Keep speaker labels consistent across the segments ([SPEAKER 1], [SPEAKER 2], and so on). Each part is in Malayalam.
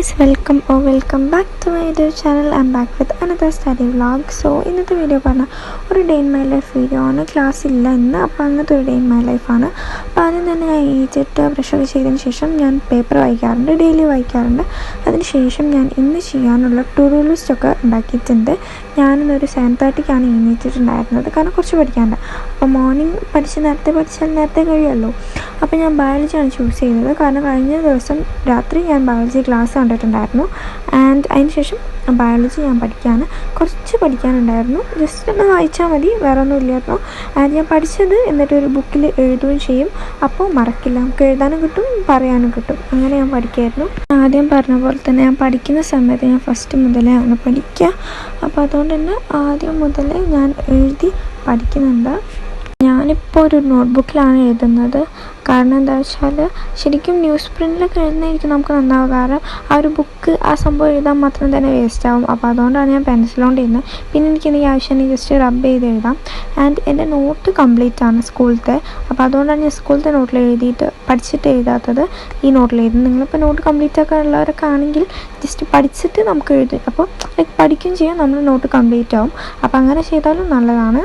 [SPEAKER 1] welcome back to my YouTube channel. I'm back with another study vlog. So ഇന്നത്തെ വീഡിയോ പറഞ്ഞാൽ ഒരു day in my life video ആണ്. ക്ലാസ് ഇല്ല ഇന്ന്, അപ്പോൾ അങ്ങനത്തെ ഒരു ഡേ ഇൻ മൈ ലൈഫാണ്. അപ്പോൾ ആദ്യം തന്നെ ഞാൻ എഴുതിയിട്ട് ബ്രഷൊക്കെ ചെയ്തതിന് ശേഷം ഞാൻ പേപ്പർ വായിക്കാറുണ്ട്, ഡെയിലി വായിക്കാറുണ്ട്. അതിന് ശേഷം ഞാൻ ഇന്ന് ചെയ്യാനുള്ള ടു ഡു ലിസ്റ്റൊക്കെ ഉണ്ടാക്കിയിട്ടുണ്ട്. ഞാനിന്നൊരു 7:30ക്കാണ് എഴുന്നേറ്റിട്ടുണ്ടായിരുന്നത്, കാരണം കുറച്ച് പഠിക്കാനുണ്ട്. അപ്പോൾ മോർണിംഗ് നേരത്തെ പഠിച്ചാൽ നേരത്തെ കഴിയുമല്ലോ. അപ്പോൾ ഞാൻ ബയോളജിയാണ് ചൂസ് ചെയ്തത്, കാരണം കഴിഞ്ഞ ദിവസം രാത്രി ഞാൻ ബയോളജി ക്ലാസ് കണ്ടിട്ടുണ്ടായിരുന്നു. ആൻഡ് അതിന് ശേഷം ബയോളജി ഞാൻ കുറച്ച് പഠിക്കാനുണ്ടായിരുന്നു. ജസ്റ്റ് ഒന്ന് വായിച്ചാൽ മതി, വേറെ ഒന്നും ഇല്ലായിരുന്നു. ആൻഡ് ഞാൻ പഠിച്ചത് എന്നിട്ട് ഒരു ബുക്കിൽ എഴുതുകയും ചെയ്യും, അപ്പോൾ മറക്കില്ല, നമുക്ക് എഴുതാനും കിട്ടും പറയാനും കിട്ടും. അങ്ങനെ ഞാൻ പഠിക്കുമായിരുന്നു. ആദ്യം പറഞ്ഞ പോലെ തന്നെ ഞാൻ പഠിക്കുന്ന സമയത്ത് ഞാൻ ഫസ്റ്റ് മുതലേ ആണ് പഠിക്കുക. അപ്പോൾ അതുകൊണ്ട് തന്നെ ആദ്യം മുതലേ ഞാൻ എഴുതി പഠിക്കുന്നുണ്ട്. ഞാനിപ്പോൾ ഒരു നോട്ട്ബുക്കിലാണ് എഴുതുന്നത്. കാരണം എന്താ വെച്ചാൽ ശരിക്കും ന്യൂസ് പ്രിൻറ്റിലൊക്കെ എഴുതുന്നതായിരിക്കും നമുക്ക് നന്നാവുക, കാരണം ആ ഒരു ബുക്ക് ആ സംഭവം എഴുതാൻ മാത്രം തന്നെ വേസ്റ്റ് ആവും. അപ്പോൾ അതുകൊണ്ടാണ് ഞാൻ പെൻസിലുകൊണ്ട് ചെയ്യുന്നത്. പിന്നെ എനിക്ക് ആവശ്യമാണെങ്കിൽ ജസ്റ്റ് റബ്ബ് ചെയ്ത് എഴുതാം. ആൻഡ് എൻ്റെ നോട്ട് കംപ്ലീറ്റ് ആണ് സ്കൂളിലത്തെ, അപ്പോൾ അതുകൊണ്ടാണ് ഞാൻ സ്കൂളിലത്തെ നോട്ടിൽ പഠിച്ചിട്ട് എഴുതാത്തത്, ഈ നോട്ടിൽ എഴുതുന്നത്. നിങ്ങളിപ്പോൾ നോട്ട് കംപ്ലീറ്റ് ആക്കാനുള്ളവരൊക്കെ ആണെങ്കിൽ ജസ്റ്റ് പഠിച്ചിട്ട് നമുക്ക് എഴുതും, അപ്പോൾ പഠിക്കുകയും ചെയ്യാം, നമ്മൾ നോട്ട് കംപ്ലീറ്റ് ആവും. അപ്പോൾ അങ്ങനെ ചെയ്താലും നല്ലതാണ്.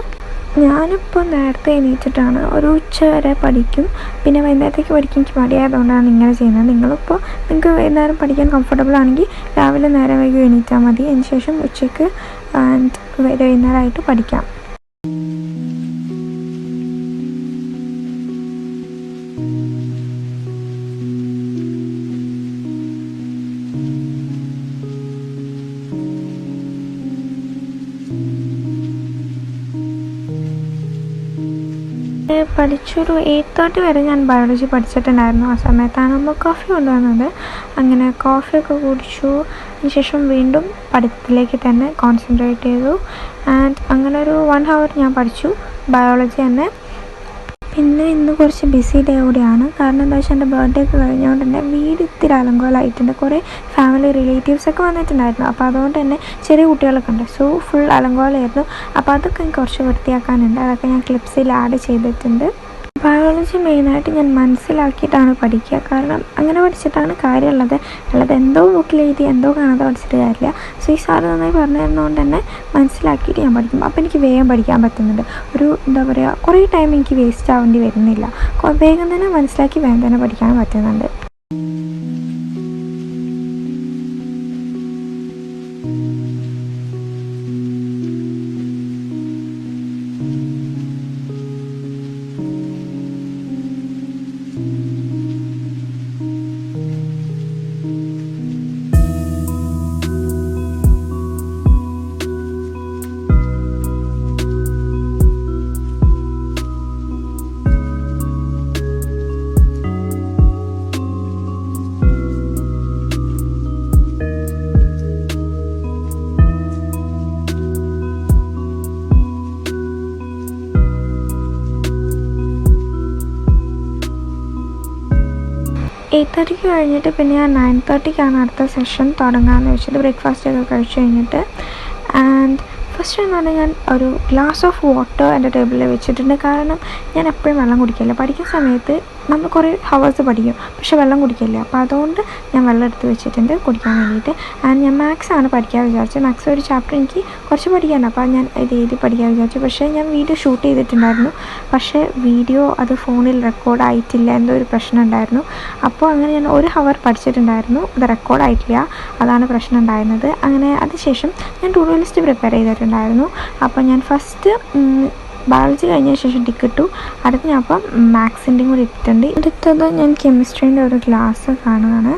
[SPEAKER 1] ഞാനിപ്പോൾ നേരത്തെ എണീറ്റിട്ടാണ്, ഒരു ഉച്ച വരെ പഠിക്കും, പിന്നെ വൈകുന്നേരത്തേക്ക് പഠിക്കാൻ എനിക്ക് മടിയായതുകൊണ്ടാണ് ഇങ്ങനെ ചെയ്യുന്നത്. നിങ്ങൾക്ക് വൈകുന്നേരം പഠിക്കാൻ കംഫർട്ടബിൾ ആണെങ്കിൽ രാവിലെ നേരം വൈകി എണീറ്റാൽ മതി. അതിന് ശേഷം ഉച്ചയ്ക്ക് ആൻഡ് വൈകുന്നേരമായിട്ട് പഠിക്കാം. പഠിച്ചൊരു 8:30 വരെ ഞാൻ ബയോളജി പഠിച്ചിട്ടുണ്ടായിരുന്നു. ആ സമയത്താണ് നമ്മൾ കോഫി കൊണ്ടുവന്നത്. അങ്ങനെ കോഫിയൊക്കെ കുടിച്ചു. അതിനുശേഷം വീണ്ടും പഠിത്തത്തിലേക്ക് തന്നെ കോൺസെൻട്രേറ്റ് ചെയ്തു. ആൻഡ് അങ്ങനെ ഒരു 1 hour ഞാൻ പഠിച്ചു ബയോളജി തന്നെ. പിന്നെ ഇന്ന് കുറച്ച് ബിസി ഡേ കൂടിയാണ്, കാരണം എന്താ വെച്ചാൽ എൻ്റെ ബർത്ത്ഡേ ഒക്കെ കഴിഞ്ഞുകൊണ്ട് തന്നെ വീട് ഇത്തിരി അലങ്കോലമായിട്ടുണ്ട്. കുറേ ഫാമിലി റിലേറ്റീവ്സൊക്കെ വന്നിട്ടുണ്ടായിരുന്നു. അപ്പോൾ അതുകൊണ്ട് തന്നെ ചെറിയ കുട്ടികളൊക്കെ ഉണ്ട്, സോ ഫുൾ അലങ്കോലമായിരുന്നു. അപ്പോൾ അതൊക്കെ എനിക്ക് കുറച്ച് വൃത്തിയാക്കാനുണ്ട്, അതൊക്കെ ഞാൻ ക്ലിപ്സിൽ ആഡ് ചെയ്തിട്ടുണ്ട്. ബയോളജി മെയിനായിട്ട് ഞാൻ മനസ്സിലാക്കിയിട്ടാണ് പഠിക്കുക, കാരണം അങ്ങനെ പഠിച്ചിട്ടാണ് കാര്യമുള്ളത്. അല്ലാതെ എന്തോ ബുക്കിൽ എഴുതി എന്തോ കാണാതെ പഠിച്ചിട്ട് കാര്യമില്ല. സോ ഈ സാറ് നന്നായി പറഞ്ഞു തരുന്നതുകൊണ്ട് തന്നെ മനസ്സിലാക്കിയിട്ട് ഞാൻ പഠിക്കും. അപ്പോൾ എനിക്ക് വേഗം പഠിക്കാൻ പറ്റുന്നുണ്ട്. എന്താ പറയുക, കുറേ ടൈം എനിക്ക് വേസ്റ്റ് ആവേണ്ടി വരുന്നില്ല. വേഗം തന്നെ മനസ്സിലാക്കി വേഗം തന്നെ പഠിക്കാൻ പറ്റുന്നുണ്ട്. എയ്റ്റ് കഴിഞ്ഞിട്ട് പിന്നെ ഞാൻ 9:30ക്കാണ് അടുത്ത സെഷൻ തുടങ്ങാമെന്ന് വെച്ചത്, ബ്രേക്ക്ഫാസ്റ്റൊക്കെ കഴിച്ച് കഴിഞ്ഞിട്ട്. ആൻഡ് ഫസ്റ്റ് എന്ന് പറഞ്ഞാൽ ഞാൻ ഒരു ഗ്ലാസ് ഓഫ് വാട്ടർ എൻ്റെ ടേബിളിൽ വെച്ചിട്ടുണ്ട്, കാരണം ഞാൻ എപ്പോഴും വെള്ളം കുടിക്കില്ല. പഠിക്കുന്ന സമയത്ത് നമ്മൾ കുറേ ഹവേഴ്സ് പഠിക്കും, പക്ഷെ വെള്ളം കുടിക്കില്ല. അപ്പോൾ അതുകൊണ്ട് ഞാൻ വെള്ളം എടുത്ത് വെച്ചിട്ടുണ്ട് കുടിക്കാൻ വേണ്ടിയിട്ട്. ആൻഡ് ഞാൻ മാത്സ് ആണ് പഠിക്കാൻ വിചാരിച്ചത്. മാത്സ് ഒരു ചാപ്റ്റർ എനിക്ക് കുറച്ച് പഠിക്കാനുണ്ട്, അപ്പോൾ ഞാൻ ഇത് എഴുതി പഠിക്കാൻ വിചാരിച്ചു. പക്ഷേ ഞാൻ വീഡിയോ ഷൂട്ട് ചെയ്തിട്ടുണ്ടായിരുന്നു, പക്ഷേ വീഡിയോ അത് ഫോണിൽ റെക്കോർഡ് ആയിട്ടില്ല, എന്തോ ഒരു പ്രശ്നം ഉണ്ടായിരുന്നു. അപ്പോൾ അങ്ങനെ ഞാൻ 1 hour പഠിച്ചിട്ടുണ്ടായിരുന്നു, അത് റെക്കോർഡ് ആയിട്ടില്ല, അതാണ് പ്രശ്നം ഉണ്ടായിരുന്നത്. അങ്ങനെ അതിനുശേഷം ഞാൻ ടു ഡു ലിസ്റ്റ് പ്രിപ്പയർ ചെയ്തിട്ടുണ്ടായിരുന്നു. അപ്പോൾ ഞാൻ ഫസ്റ്റ് ബയോളജി കഴിഞ്ഞ ശേഷം ടിക്ക് ഇട്ടു. അടുത്ത് ഞാൻ അപ്പം മാത്സിൻ്റെയും കൂടി ഇട്ടിട്ടുണ്ട്. അടുത്തത് ഞാൻ കെമിസ്ട്രീൻ്റെ ഒരു ക്ലാസ് കാണുകയാണ്.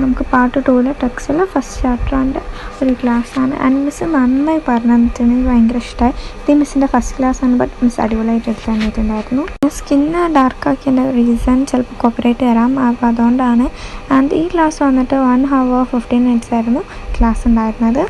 [SPEAKER 1] നമുക്ക് പാർട്ട് 2 ടെക്സ്റ്റിലെ ഫസ്റ്റ് ചാപ്റ്ററിൻ്റെ ഒരു ക്ലാസ്സാണ്. ആൻഡ് മിസ്സ് നന്നായി പറഞ്ഞു തന്നിട്ടുണ്ട്, എനിക്ക് ഭയങ്കര ഇഷ്ടമായി. ഇത് മിസ്സിൻ്റെ ഫസ്റ്റ് ക്ലാസ്സാണ്, ബട്ട് മിസ് അടിപൊളിയായിട്ട് എടുത്ത് തന്നിട്ടുണ്ടായിരുന്നു. സ്കിന്ന് ഡാർക്കാക്കിയതിൻ്റെ റീസൺ ചിലപ്പോൾ കോപ്പറേറ്റ് തരാം, അപ്പോൾ അതുകൊണ്ടാണ്. ആൻഡ് ഈ ക്ലാസ് വന്നിട്ട് 1 hour 15 minutes ആയിരുന്നു ക്ലാസ് ഉണ്ടായിരുന്നത്.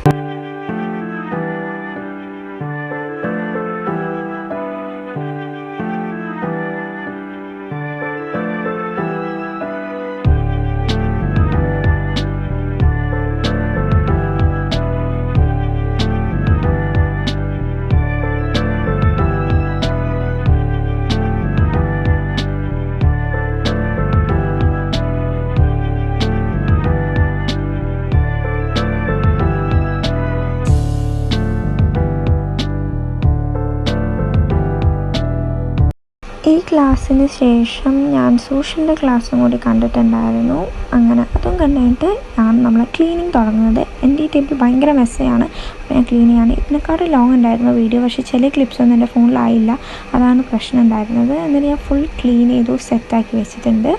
[SPEAKER 1] ഈ ക്ലാസ്സിന് ശേഷം ഞാൻ സോഷ്യലിൻ്റെ ക്ലാസ്സും കൂടി കണ്ടിട്ടുണ്ടായിരുന്നു. അങ്ങനെ അതും കണ്ടിട്ട് ഞാൻ നമ്മളെ ക്ലീനിങ് തുടങ്ങുന്നത്. എൻ്റെ ഈ ടേബിൾ ഭയങ്കര മെസ്സയാണ്. അപ്പോൾ ഞാൻ ക്ലീൻ ചെയ്യാണ്. ഇതിനെക്കാട്ടും ലോങ് ഉണ്ടായിരുന്നു വീഡിയോ, പക്ഷേ ചില ക്ലിപ്സൊന്നും എൻ്റെ ഫോണിലായില്ല. അതാണ് പ്രശ്നം ഉണ്ടായിരുന്നത്. എന്നിട്ട് ഞാൻ ഫുൾ ക്ലീൻ ചെയ്തു, സെറ്റാക്കി വെച്ചിട്ടുണ്ട്.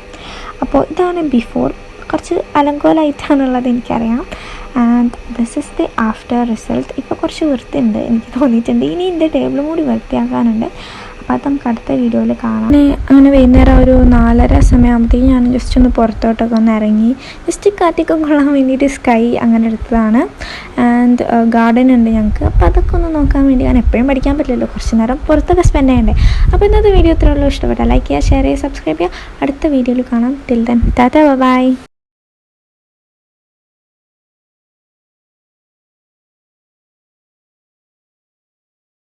[SPEAKER 1] അപ്പോൾ ഇതാണ് ബിഫോർ. കുറച്ച് അലങ്കോലമായിട്ടാണുള്ളത് എനിക്കറിയാം. And this is the after result. ഇപ്പോൾ കുറച്ച് വൃത്തിയുണ്ട് എനിക്ക് തോന്നിയിട്ടുണ്ട്. ഇനി എൻ്റെ ടേബിളും കൂടി വൃത്തിയാക്കാനുണ്ട്. അപ്പോൾ അത് നമുക്ക് അടുത്ത വീഡിയോയിൽ കാണാം. അങ്ങനെ വൈകുന്നേരം ഒരു 4:30 സമയമാകുമ്പോഴത്തേക്കും ഞാൻ ജസ്റ്റ് ഒന്ന് പുറത്തോട്ടൊക്കെ ഒന്ന് ഇറങ്ങി ജസ്റ്റ് കാറ്റൊക്കെ കൊള്ളാൻ വേണ്ടിയിട്ട് സ്കൈ അങ്ങനെ എടുത്തതാണ്. ആൻഡ് ഗാർഡൻ ഉണ്ട് ഞങ്ങൾക്ക്. അപ്പോൾ അതൊക്കെ ഒന്ന് നോക്കാൻ വേണ്ടി. ഞാൻ എപ്പോഴും പഠിക്കാൻ പറ്റില്ലല്ലോ, കുറച്ച് നേരം പുറത്തൊക്കെ സ്പെൻഡ് ചെയ്യണ്ടേ. അപ്പോൾ ഇന്നത്തെ വീഡിയോ ഇത്രയുള്ളൂ. ഇഷ്ടപ്പെട്ടാൽ ലൈക്ക് ചെയ്യുക, ഷെയർ ചെയ്യുക, സബ്സ്ക്രൈബ് ചെയ്യുക. അടുത്ത വീഡിയോയിൽ കാണാം. Till then tata bye.